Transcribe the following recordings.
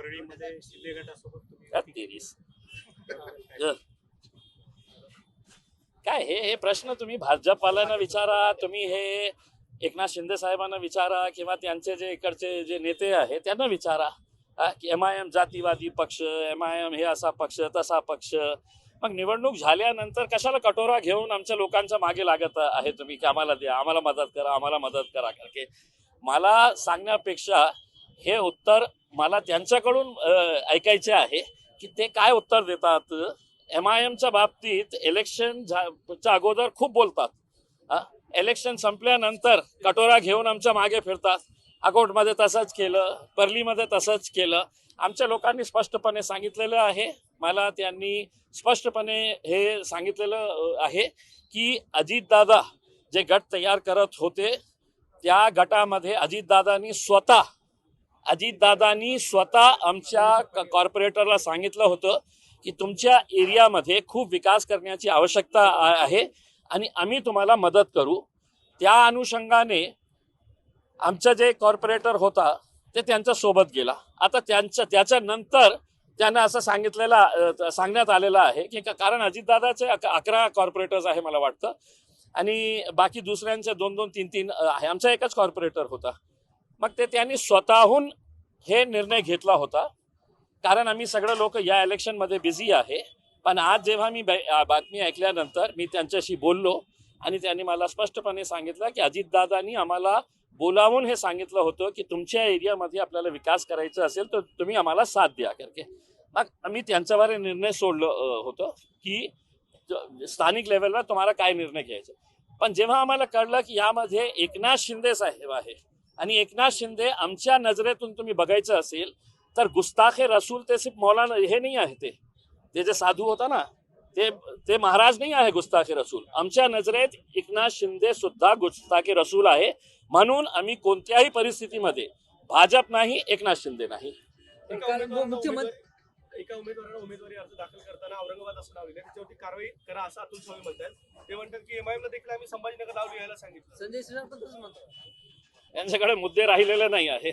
परळीमध्ये शिंदे गटासोबत तुम्ही तेवीस काय हे प्रश्न तुम्ही भाजपाला विचारा, तुम्ही हे एकनाथ शिंदे साहेबांना विचारा किंवा त्यांचे जे इकडचे जे नेते आहेत त्यांना विचारा की MIM जातीवादी पक्ष, MIM हे असा पक्ष तसा पक्ष. मग निवडणूक झाल्यानंतर कशाला कटोरा घेऊन आमच्या लोकांच्या मागे लागत आहे तुम्ही की आम्हाला द्या, आम्हाला मदत करा, आम्हाला मदत करा. कारण की मला सांगण्यापेक्षा हे उत्तर मला त्यांच्याकडून ऐकायचे आहे की ते काय उत्तर देतात. MIMच्या बाबतीत इलेक्शनच्या अगोदर खूप बोलतात, इलेक्शन संपल्यानंतर कटोरा घेऊन आमच्या मागे फिरतात. अकोटमध्ये तसंच केलं, परलीमध्ये तसंच केलं. आमच्या लोकांनी स्पष्टपणे सांगितलेलं आहे, मला त्यांनी स्पष्टपणे हे सांगितलेलं आहे की अजितदादा जे गट तयार करत होते त्या गटामध्ये अजितदादांनी स्वतः आमच्या कॉर्पोरेटरला सांगितलं होतं की तुमच्या एरियामध्ये खूप विकास करण्याची आवश्यकता आहे आणि आम्ही तुम्हाला मदत करू. त्या अनुषंगाने आमचा जे कॉर्पोरेटर होता ते त्यांच्या सोबत गेला. आता त्याच्यानंतर त्यांना असं सांगण्यात आलेलं आहे की कारण अजितदादाचे 11 कॉर्पोरेटर्स आहे मला वाटतं आणि बाकी दुसऱ्यांचे 2-2, 3-3 आहे. आमचा एकच कॉर्पोरेटर होता. मग त्यांनी स्वतःहून हे निर्णय घेतला होता कारण आम्ही सगळे लोक या इलेक्शनमध्ये बिझी आहे. पण आज जेव्हा मी बातमी ऐकल्यानंतर मी त्यांच्याशी बोललो आणि त्यांनी मला स्पष्टपणे सांगितलं की अजितदादांनी आम्हाला बोलावून हे सांगितलं होतं की तुमच्या एरियामध्ये आपल्याला विकास करायचा असेल तर तुम्ही आम्हाला साथ द्या. कारण मग आम्ही त्यांच्यावर निर्णय सोडलं होतं की स्थानिक लेवलवर तुम्हाला काय निर्णय घ्यायचा. पण जेव्हा आम्हाला कळलं की यामध्ये एकनाथ शिंदे साहेब आहे आणि एकनाथ शिंदे आमच्या नजरेतून तुम्ही बघायचं असेल तर गुस्ताखे रसूल ते सिर्फ मौलाना हे नाही आहे, ते जे साधू होता ना ते महाराज नाही आहे गुस्ताखे रसूल. आमच्या नजरेत एकनाथ शिंदे सुद्धा गुस्ताखे रसूल आहे. म्हणून आम्ही कोणत्याही परिस्थितीमध्ये भाजप नाही, एकनाथ शिंदे नाही. एका उमेदवाराला उमेदवारी अर्ज दाखल करताना औरंगाबाद असं नाव लिहिलं, त्याच्यावरती कारवाई करा असं अतुल सावे म्हणतात. ते म्हणतात की MIM ला देखील आम्ही संभाजीनगर नाव लिहायला सांगितलं. संजय सिन्हा पण तसंच म्हणतात. त्यांच्याकडे मुद्दे राहिलेले नाही आहे.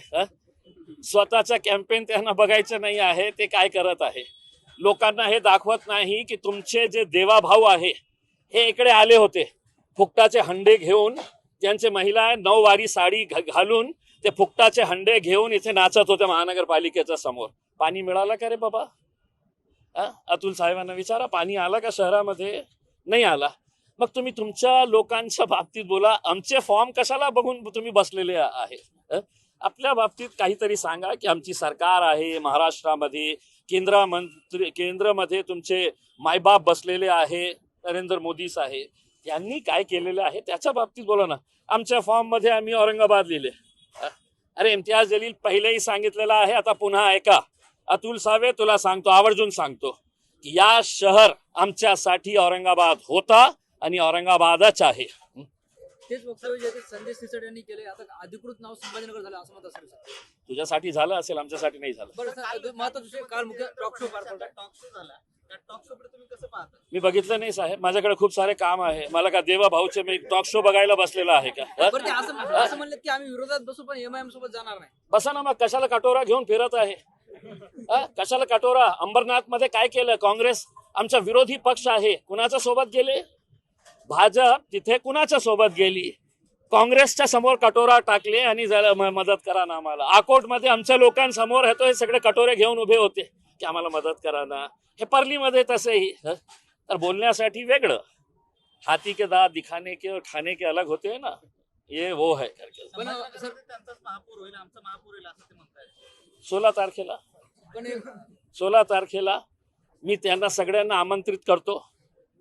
स्वतःचा कॅम्पेन त्यांना बघायचं नाही आहे, ते काय करत आहे. लोकांना हे दाखवत नाही की तुमचे जे देवाभाऊ आहे हे इकडे आले होते फुकटाचे हंडे घेऊन. त्यांचे महिला 9 वारी साडी घालून ते फुकटाचे हंडे घेऊन इथे नाचत होते महानगरपालिकेच्या समोर. पाणी मिळालं का रे बाबा? अतुल साहेबांना विचारा, पाणी आलं का शहरामध्ये? नाही आला. मग तुम्ही तुमच्या लोकांच्या बाबतीत बोला, आमचे फॉर्म कशाला बघून तुम्ही बसलेले आहे? आपल्या बाबतीत काहीतरी सांगा की आमची सरकार आहे महाराष्ट्रामध्ये, केंद्रामध्ये तुमचे मायबाप बसलेले आहे, नरेंद्र मोदीच आहे, त्यांनी काय केलेलं आहे त्याच्या बाबतीत बोला ना. आमच्या फॉर्म मध्ये आम्ही औरंगाबाद लिहिले. अरे इम्तियाज जलील पहिलेही सांगितलेलं आहे, आता पुन्हा ऐका. अतुल सावे तुला सांगतो, आवर्जून सांगतो की या शहर आमच्यासाठी औरंगाबाद होता आणि औरंगाबादच आहे. तेच वक्तव्य जे संजय सिसोड यांनी केले, आता अधिकृत नाव संभाजीनगर झालं असं मत असेल. तुझ्यासाठी झालं असेल, आमच्यासाठी नाही झालं. बरं, महत्त्वाचं काल मुख्य टॉक शो पार पडला. मी बघितलं नाही साहेब, माझ्याकडे खूप सारे काम आहे. मला का देवा भाऊचे मी टॉक शो बघायला बसलेला आहे का? बरं, ते असं म्हणलं की आम्ही विरोधात बसू पण MIM सोबत जाणार नाही. बसा ना मग, कशाला कटोरा घेऊन फिरत आहे? कशाला कटोरा? अंबरनाथ मध्ये काय केलं? काँग्रेस आमचा विरोधी पक्ष आहे, कुणाच्या सोबत गेले? भाजप तिथे कुणाच्या सोबत गेली? काँग्रेसच्या समोर कटोरा टाकले आणि मदत करा ना आम्हाला. अकोटमध्ये आमच्या लोकांसमोर हे सगळे कटोरे घेऊन उभे होते की आम्हाला मदत करा ना. हे परलीमध्ये तसेही. तर बोलण्यासाठी वेगळं, हाथी के दांत दिखाने के और खाने के अलग होते हैं ना, ये वो है करके. 16 तारखेला मी त्यांना सगळ्यांना आमंत्रित करतो.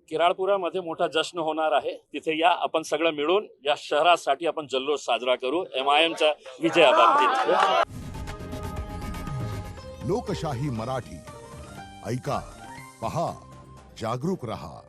किराळपुरामध्ये मोठा जश्न होणार आहे, तिथे या. आपण सगळं मिळून या शहरासाठी आपण जल्लोष साजरा करू MIMच्या विजयाबाबतीत. लोकशाही मराठी ऐका, पहा, जागरूक रहा.